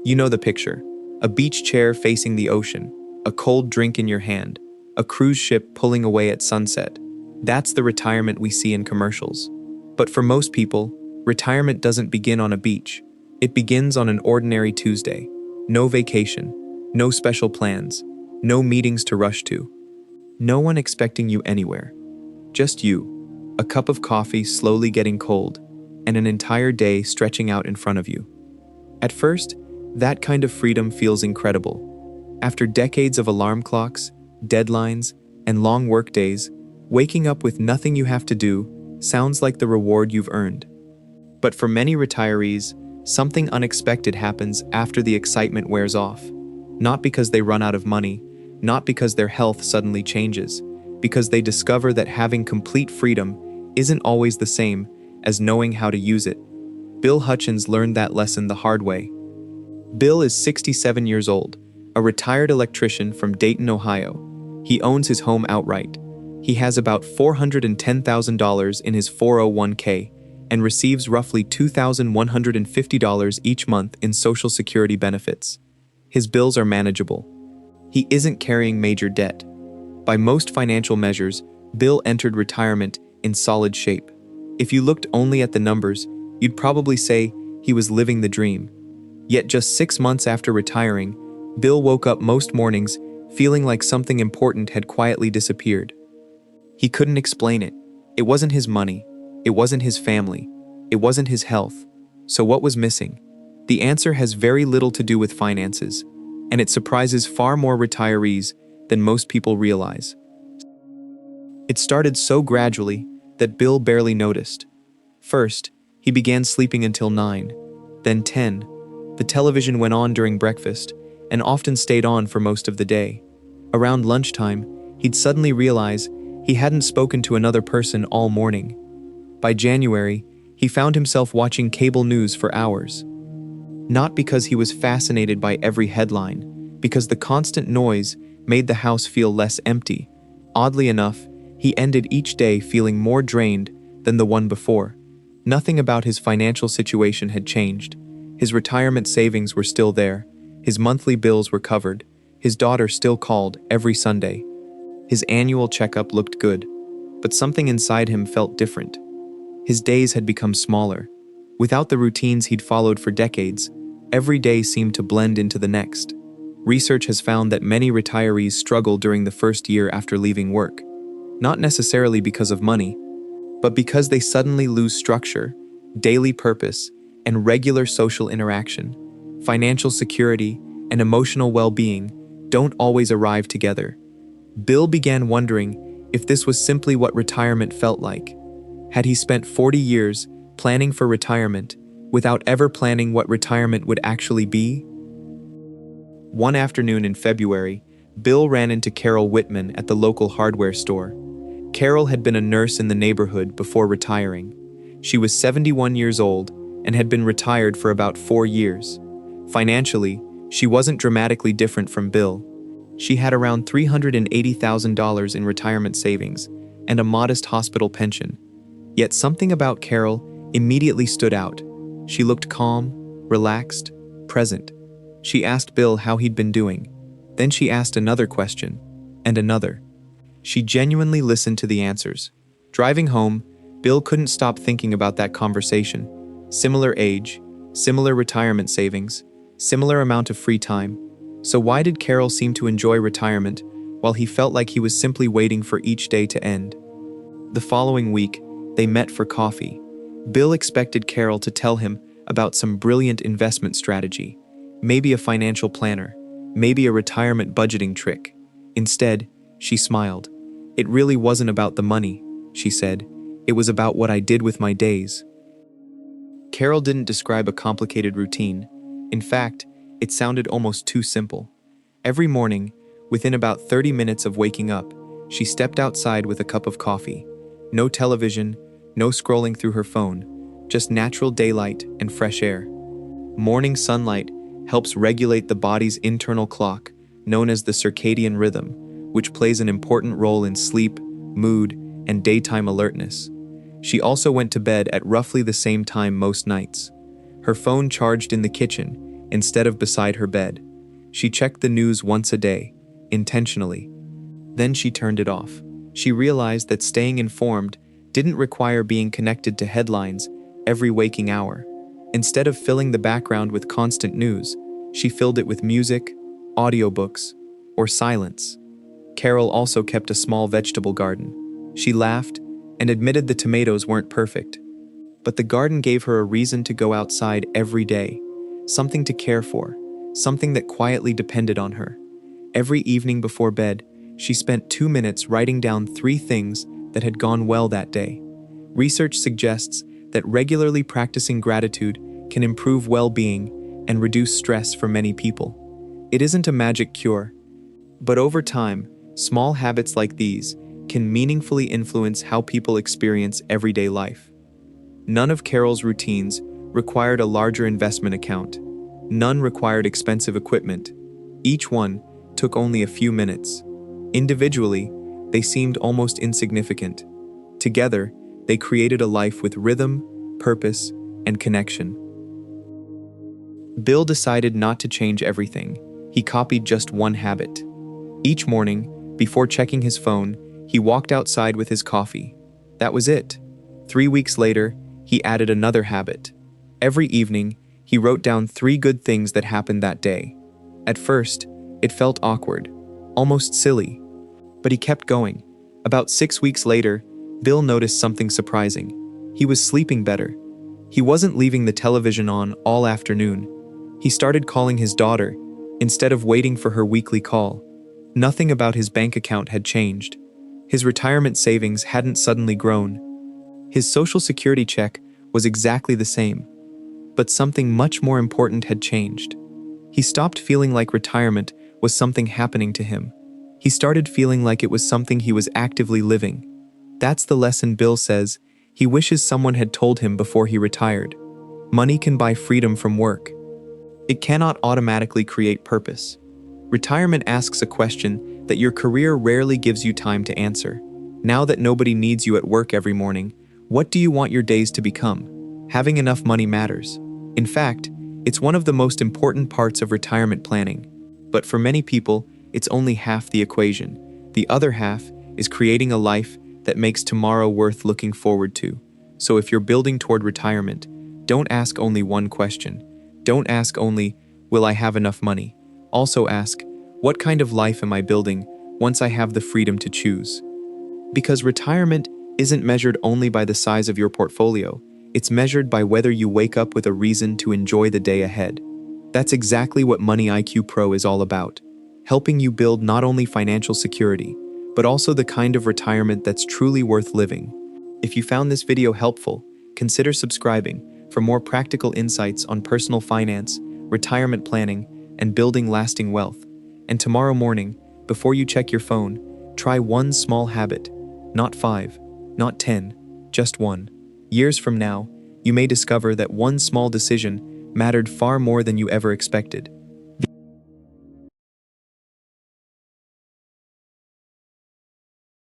You know the picture. A beach chair facing the ocean, a cold drink in your hand, a cruise ship pulling away at sunset. That's the retirement we see in commercials. But for most people, retirement doesn't begin on a beach. It begins on an ordinary Tuesday. No vacation, no special plans, no meetings to rush to. No one expecting you anywhere. Just you, a cup of coffee slowly getting cold, and an entire day stretching out in front of you. At first, that kind of freedom feels incredible. After decades of alarm clocks, deadlines, and long workdays, waking up with nothing you have to do sounds like the reward you've earned. But for many retirees, something unexpected happens after the excitement wears off. Not because they run out of money, not because their health suddenly changes, because they discover that having complete freedom isn't always the same as knowing how to use it. Bill Hutchins learned that lesson the hard way. Bill is 67 years old, a retired electrician from Dayton, Ohio. He owns his home outright. He has about $410,000 in his 401k and receives roughly $2,150 each month in Social Security benefits. His bills are manageable. He isn't carrying major debt. By most financial measures, Bill entered retirement in solid shape. If you looked only at the numbers, you'd probably say he was living the dream. Yet just 6 months after retiring, Bill woke up most mornings feeling like something important had quietly disappeared. He couldn't explain it. It wasn't his money. It wasn't his family. It wasn't his health. So what was missing? The answer has very little to do with finances, and it surprises far more retirees than most people realize. It started so gradually that Bill barely noticed. First, he began sleeping until 9, then 10. The television went on during breakfast and often stayed on for most of the day. Around lunchtime, he'd suddenly realize he hadn't spoken to another person all morning. By January, he found himself watching cable news for hours. Not because he was fascinated by every headline, because the constant noise made the house feel less empty. Oddly enough, he ended each day feeling more drained than the one before. Nothing about his financial situation had changed. His retirement savings were still there. His monthly bills were covered. His daughter still called every Sunday. His annual checkup looked good, but something inside him felt different. His days had become smaller. Without the routines he'd followed for decades, every day seemed to blend into the next. Research has found that many retirees struggle during the first year after leaving work, not necessarily because of money, but because they suddenly lose structure, daily purpose, and regular social interaction. Financial security and emotional well-being don't always arrive together. Bill began wondering if this was simply what retirement felt like. Had he spent 40 years planning for retirement without ever planning what retirement would actually be? One afternoon in February, Bill ran into Carol Whitman at the local hardware store. Carol had been a nurse in the neighborhood before retiring. She was 71 years old and had been retired for about 4 years. Financially, she wasn't dramatically different from Bill. She had around $380,000 in retirement savings and a modest hospital pension. Yet something about Carol immediately stood out. She looked calm, relaxed, present. She asked Bill how he'd been doing. Then she asked another question, and another. She genuinely listened to the answers. Driving home, Bill couldn't stop thinking about that conversation. Similar age, similar retirement savings, similar amount of free time. So why did Carol seem to enjoy retirement while he felt like he was simply waiting for each day to end? The following week, they met for coffee. Bill expected Carol to tell him about some brilliant investment strategy, maybe a financial planner, maybe a retirement budgeting trick. Instead, she smiled. "It really wasn't about the money," she said. "It was about what I did with my days." Carol didn't describe a complicated routine. In fact, it sounded almost too simple. Every morning, within about 30 minutes of waking up, she stepped outside with a cup of coffee. No television, no scrolling through her phone, just natural daylight and fresh air. Morning sunlight helps regulate the body's internal clock, known as the circadian rhythm, which plays an important role in sleep, mood, and daytime alertness. She also went to bed at roughly the same time most nights. Her phone charged in the kitchen, instead of beside her bed. She checked the news once a day, intentionally. Then she turned it off. She realized that staying informed didn't require being connected to headlines every waking hour. Instead of filling the background with constant news, she filled it with music, audiobooks, or silence. Carol also kept a small vegetable garden. She laughed and admitted the tomatoes weren't perfect. But the garden gave her a reason to go outside every day, something to care for, something that quietly depended on her. Every evening before bed, she spent 2 minutes writing down 3 things that had gone well that day. Research suggests that regularly practicing gratitude can improve well-being and reduce stress for many people. It isn't a magic cure, but over time, small habits like these can meaningfully influence how people experience everyday life. None of Carol's routines required a larger investment account. None required expensive equipment. Each one took only a few minutes. Individually, they seemed almost insignificant. Together, they created a life with rhythm, purpose, and connection. Bill decided not to change everything. He copied just one habit. Each morning, before checking his phone, he walked outside with his coffee. That was it. 3 weeks later, he added another habit. Every evening, he wrote down 3 good things that happened that day. At first, it felt awkward, almost silly. But he kept going. About 6 weeks later, Bill noticed something surprising. He was sleeping better. He wasn't leaving the television on all afternoon. He started calling his daughter, instead of waiting for her weekly call. Nothing about his bank account had changed. His retirement savings hadn't suddenly grown. His Social Security check was exactly the same. But something much more important had changed. He stopped feeling like retirement was something happening to him. He started feeling like it was something he was actively living. That's the lesson Bill says he wishes someone had told him before he retired. Money can buy freedom from work. It cannot automatically create purpose. Retirement asks a question that your career rarely gives you time to answer. Now that nobody needs you at work every morning, what do you want your days to become? Having enough money matters. In fact, it's one of the most important parts of retirement planning. But for many people, it's only half the equation. The other half is creating a life that makes tomorrow worth looking forward to. So if you're building toward retirement, don't ask only one question. Don't ask only, will I have enough money? Also ask, what kind of life am I building once I have the freedom to choose? Because retirement isn't measured only by the size of your portfolio. It's measured by whether you wake up with a reason to enjoy the day ahead. That's exactly what Money IQ Pro is all about, helping you build not only financial security, but also the kind of retirement that's truly worth living. If you found this video helpful, consider subscribing for more practical insights on personal finance, retirement planning, and building lasting wealth. And tomorrow morning, before you check your phone, try one small habit. Not 5, not 10, just one. Years from now, you may discover that one small decision mattered far more than you ever expected.